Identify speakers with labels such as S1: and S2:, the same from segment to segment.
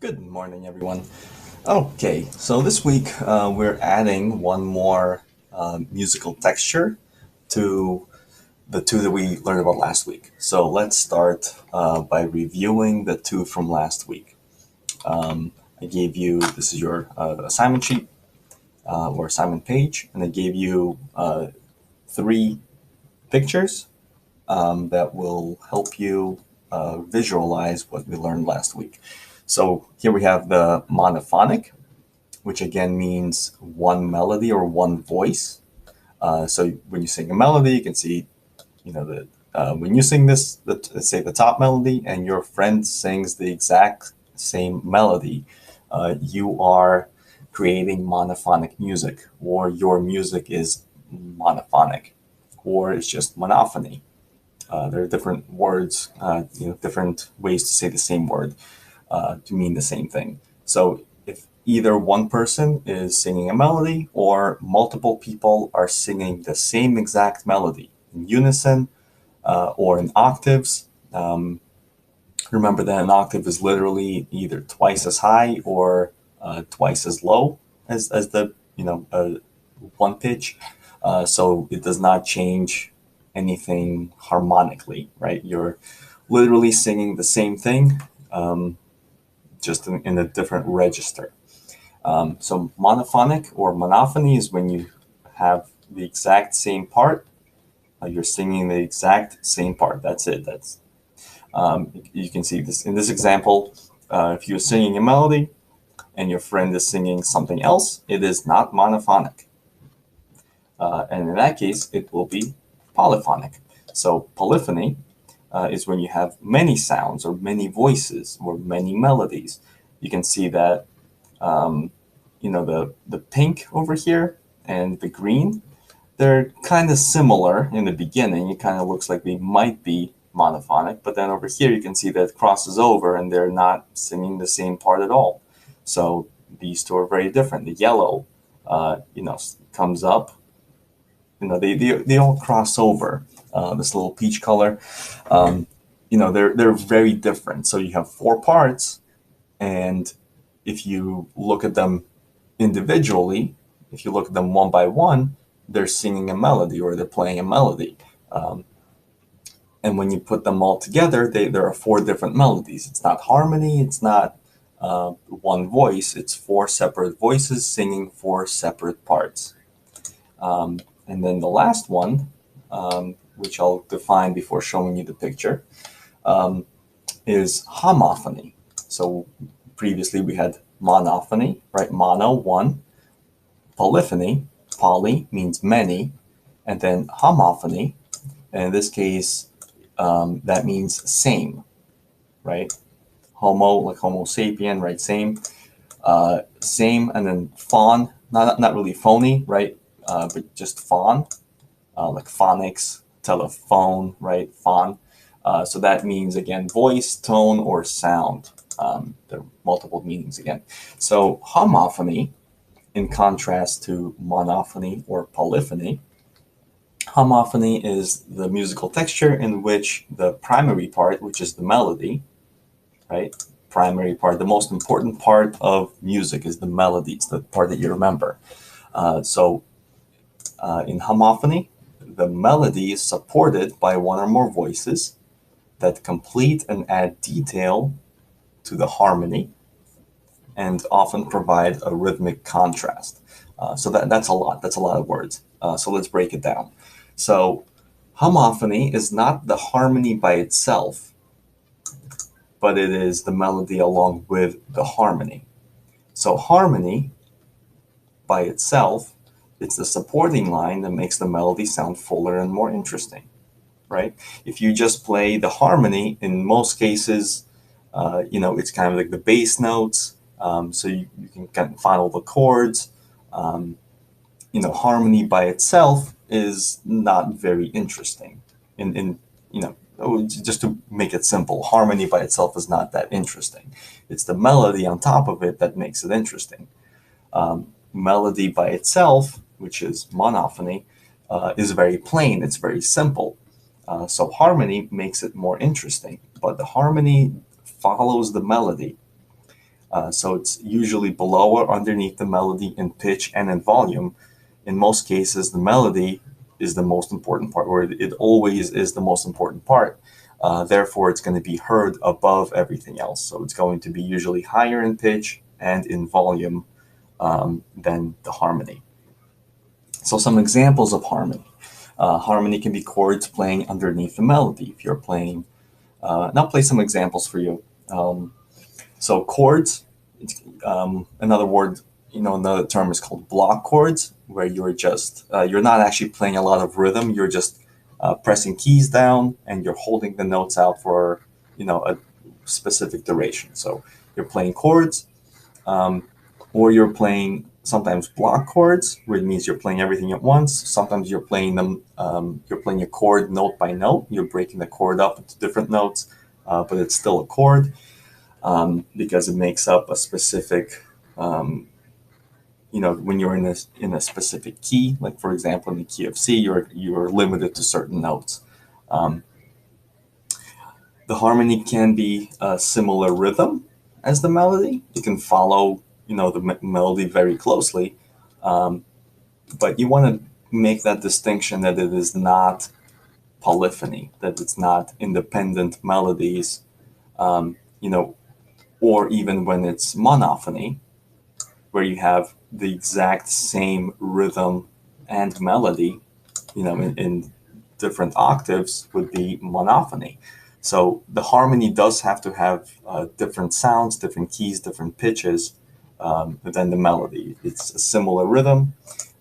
S1: Good morning, everyone. Okay, so this week we're adding one more musical texture to the two that we learned about last week. So let's start by reviewing the two from last week. I gave you, this is your assignment sheet or assignment page, and I gave you three pictures that will help you visualize what we learned last week. So here we have the monophonic, which again means one melody or one voice. So when you sing a melody, you can see, that when you sing this, let's say the top melody, and your friend sings the exact same melody, you are creating monophonic music, or your music is monophonic, or it's just monophony. There are different words, different ways to say the same word to mean the same thing. So if either one person is singing a melody or multiple people are singing the same exact melody in unison or in octaves, remember that an octave is literally either twice as high or twice as low as the one pitch. So it does not change anything harmonically, right? You're literally singing the same thing, just in a different register. So monophonic or monophony is when you have the exact same part. You're singing the exact same part. That's it. You can see this in this example. If you're singing a melody and your friend is singing something else, it is not monophonic. And in that case, it will be polyphonic. So polyphony is when you have many sounds or many voices or many melodies. You can see that the pink over here and the green, they're kind of similar in the beginning. It kind of looks like they might be monophonic, but then over here you can see that it crosses over and they're not singing the same part at all. So these two are very different. The yellow, comes up. They all cross over. This little peach color, they're very different. So you have four parts, and if you look at them individually, if you look at them one by one, they're singing a melody or they're playing a melody. And when you put them all together, there are four different melodies. It's not harmony, it's not one voice, it's four separate voices singing four separate parts. And then the last one, which I'll define before showing you the picture, is homophony. So previously we had monophony, right? Mono, one. Polyphony, poly means many. And then homophony, and in this case, that means same, right? Homo, like Homo sapien, right? Same. Same, and then phon, not really phony, right? But just phon, like phonics, telephone, right? Phon. So that means, again, voice, tone, or sound. There are multiple meanings again. So homophony, in contrast to monophony or polyphony, homophony is the musical texture in which the primary part, which is the melody, right? Primary part, the most important part of music is the melody. It's the part that you remember. So in homophony, the melody is supported by one or more voices that complete and add detail to the harmony and often provide a rhythmic contrast. So that's a lot. That's a lot of words. So let's break it down. So homophony is not the harmony by itself, but it is the melody along with the harmony. So harmony by itself, it's the supporting line that makes the melody sound fuller and more interesting, right? If you just play the harmony, in most cases, it's kind of like the bass notes, so you can kind of follow the chords. Harmony by itself is not very interesting. Just to make it simple, harmony by itself is not that interesting. It's the melody on top of it that makes it interesting. Melody by itself, which is monophony, is very plain. It's very simple. So harmony makes it more interesting, but the harmony follows the melody. So it's usually below or underneath the melody in pitch and in volume. In most cases, the melody is the most important part, or it always is the most important part. Therefore, it's going to be heard above everything else. So it's going to be usually higher in pitch and in volume than the harmony. So some examples of harmony. Harmony can be chords playing underneath the melody. If you're playing, and I'll play some examples for you. So chords, another word, another term is called block chords, where you're just, you're not actually playing a lot of rhythm. You're just pressing keys down and you're holding the notes out for, a specific duration. So you're playing chords, or you're playing sometimes block chords, where it means you're playing everything at once. Sometimes you're playing them, you're playing a chord note by note. You're breaking the chord up into different notes, but it's still a chord because it makes up a specific, when you're in a specific key, like for example in the key of C, you're limited to certain notes. The harmony can be a similar rhythm as the melody. You can follow the melody very closely, but you want to make that distinction that it is not polyphony, that it's not independent melodies, or even when it's monophony, where you have the exact same rhythm and melody, in different octaves, would be monophony. So the harmony does have to have different sounds, different keys, different pitches than the melody. It's a similar rhythm,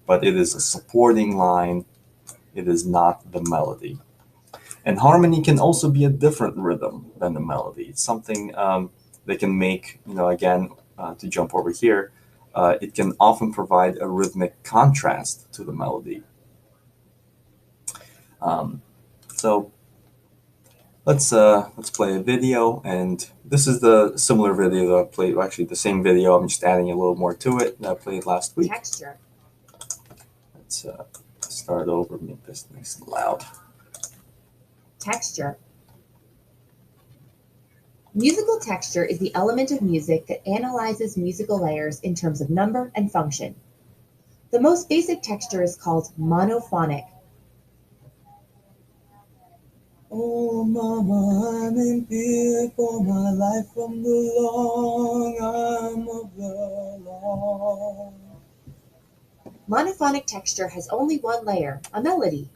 S1: but it is a supporting line. It is not the melody. And harmony can also be a different rhythm than the melody. It's something they can make, again, to jump over here, it can often provide a rhythmic contrast to the melody. So let's play a video, and this is the similar video that I played. Actually, the same video. I'm just adding a little more to it that I played last week.
S2: Texture.
S1: Let's start over. Make this nice and loud.
S2: Texture. Musical texture is the element of music that analyzes musical layers in terms of number and function. The most basic texture is called monophonic.
S3: Oh, mama, I'm in fear for my life from the long arm of the law.
S2: Monophonic texture has only one layer, a melody.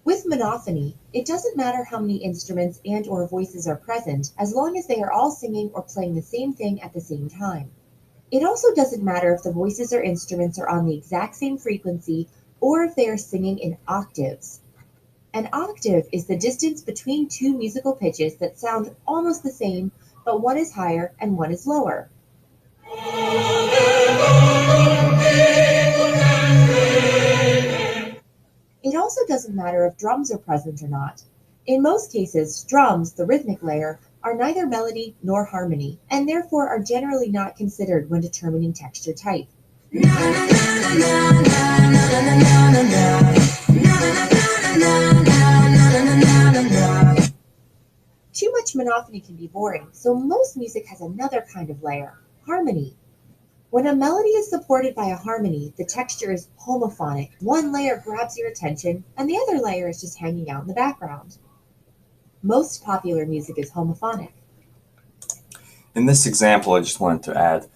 S2: With monophony, it doesn't matter how many instruments and/or voices are present, as long as they are all singing or playing the same thing at the same time. It also doesn't matter if the voices or instruments are on the exact same frequency or if they are singing in octaves. An octave is the distance between two musical pitches that sound almost the same, but one is higher and one is lower. It also doesn't matter if drums are present or not. In most cases, drums, the rhythmic layer, are neither melody nor harmony, and therefore are generally not considered when determining texture type. Too much monophony can be boring, so most music has another kind of layer, harmony. When a melody is supported by a harmony, the texture is homophonic. One layer grabs your attention, and the other layer is just hanging out in the background. Most popular music is homophonic.
S1: In this example, I just wanted to add,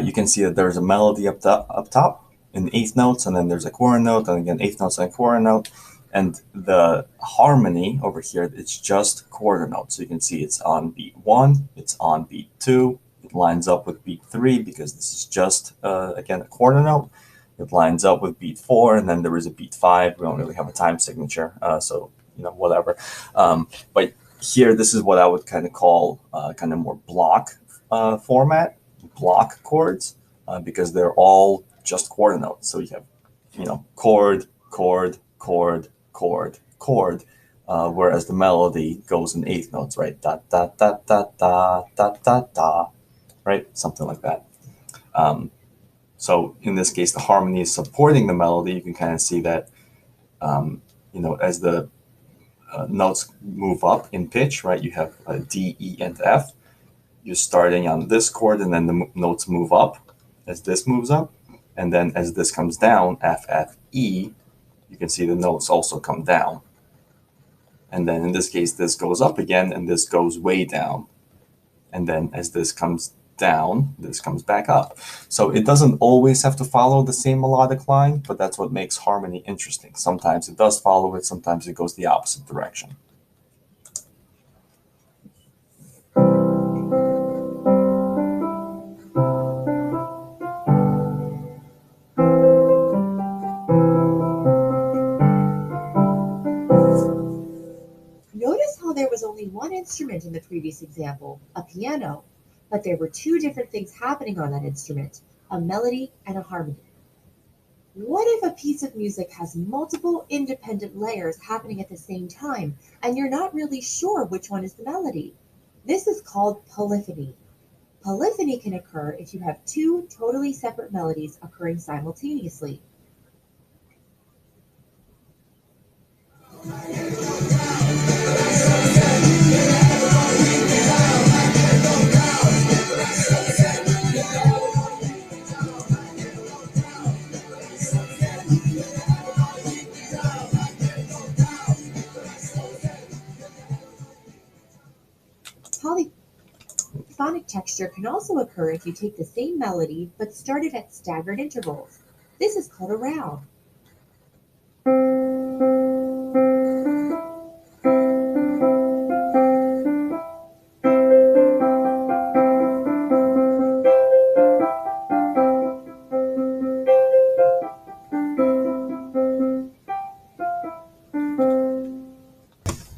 S1: you can see that there's a melody up top in eighth notes, and then there's a quarter note, and again eighth notes and a quarter note. And the harmony over here, it's just quarter notes. So you can see it's on beat 1, it's on beat 2, it lines up with beat 3 because this is just, again, a quarter note. It lines up with beat 4, and then there is a beat 5. We don't really have a time signature, so, whatever. But here, this is what I would kind of call kind of more block format, block chords, because they're all just quarter notes. So you have, chord, chord, chord, chord, chord, whereas the melody goes in eighth notes, right? Da da da da da da da da, right? Something like that. So in this case, the harmony is supporting the melody. You can kind of see that, as the notes move up in pitch, right? You have D, E, and F. You're starting on this chord, and then the notes move up as this moves up. And then as this comes down, F, F, E, you can see the notes also come down. And then in this case, this goes up again, and this goes way down. And then as this comes down, this comes back up. So it doesn't always have to follow the same melodic line, but that's what makes harmony interesting. Sometimes it does follow it, sometimes it goes the opposite direction.
S2: Notice how there was only one instrument in the previous example, a piano, but there were two different things happening on that instrument, a melody and a harmony. What if a piece of music has multiple independent layers happening at the same time, and you're not really sure which one is the melody? This is called polyphony. Polyphony can occur if you have two totally separate melodies occurring simultaneously. Polyphonic texture can also occur if you take the same melody but start it at staggered intervals. This is called a round.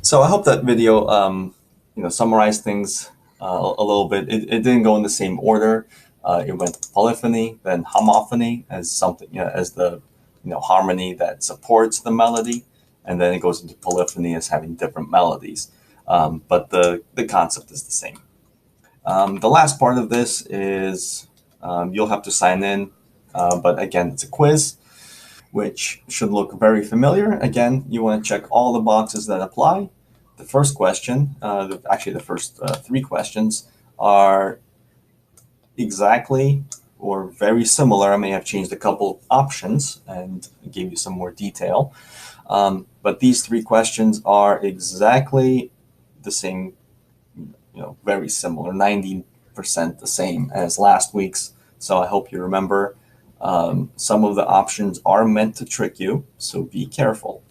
S1: So I hope that video, summarized things a little bit. It didn't go in the same order. It went polyphony, then homophony as something, as the, harmony that supports the melody, and then it goes into polyphony as having different melodies. But the concept is the same. The last part of this is you'll have to sign in, but again, it's a quiz, which should look very familiar. Again, you want to check all the boxes that apply. The first question, actually the first three questions are exactly or very similar. I may have changed a couple options and gave you some more detail. But these three questions are exactly the same, very similar, 90% the same as last week's. So I hope you remember. Some of the options are meant to trick you, so be careful.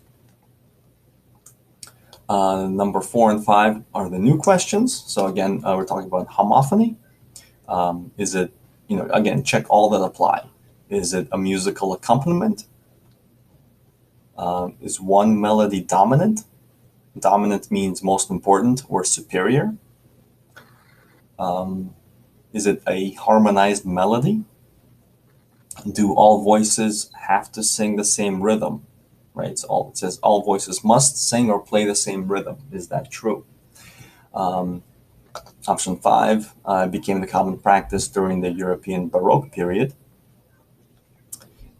S1: Number 4 and 5 are the new questions. So again, we're talking about homophony. Is it, again, check all that apply. Is it a musical accompaniment? Is one melody dominant? Dominant means most important or superior. Is it a harmonized melody? Do all voices have to sing the same rhythm? Right, it says all voices must sing or play the same rhythm. Is that true? Option 5 became the common practice during the European Baroque period.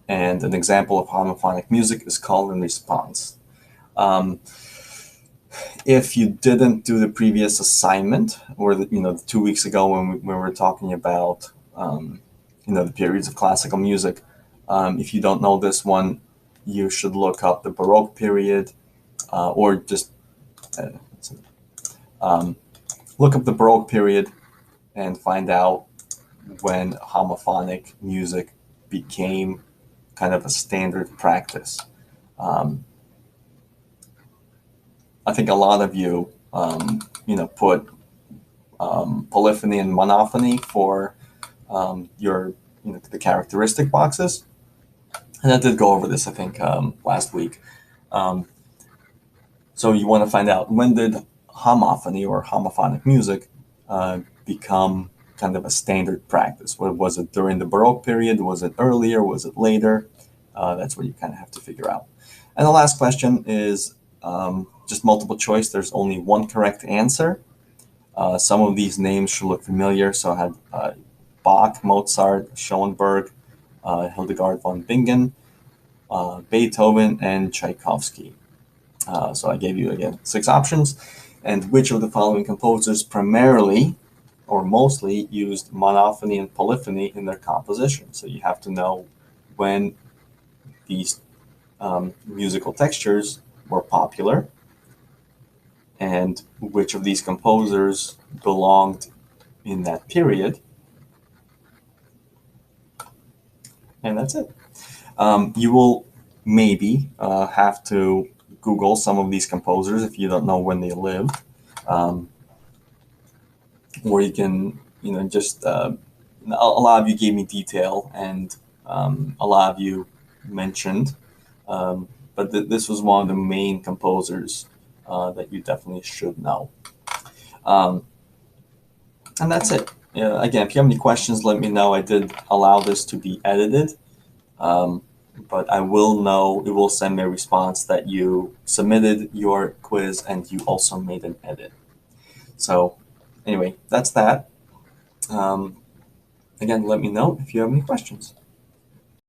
S1: And an example of homophonic music is call and response. If you didn't do the previous assignment, or the 2 weeks ago when we were talking about the periods of classical music, if you don't know this one, you should look up the Baroque period, or just look up the Baroque period and find out when homophonic music became kind of a standard practice. I think a lot of you, put polyphony and monophony for your, the characteristic boxes. And I did go over this, I think, last week. So you want to find out, when did homophony or homophonic music become kind of a standard practice? Was it during the Baroque period? Was it earlier? Was it later? That's what you kind of have to figure out. And the last question is just multiple choice. There's only one correct answer. Some of these names should look familiar, so I had Bach, Mozart, Schoenberg, Hildegard von Bingen, Beethoven, and Tchaikovsky. So I gave you, again, 6 options. And which of the following composers primarily or mostly used monophony and polyphony in their composition? So you have to know when these musical textures were popular and which of these composers belonged in that period. And that's it. You will maybe have to Google some of these composers if you don't know when they lived. Or you can, just a lot of you gave me detail, and a lot of you mentioned, but this was one of the main composers that you definitely should know. And that's it. Again, if you have any questions, let me know. I did allow this to be edited, but it will send me a response that you submitted your quiz and you also made an edit. So anyway, that's that. Again, let me know if you have any questions.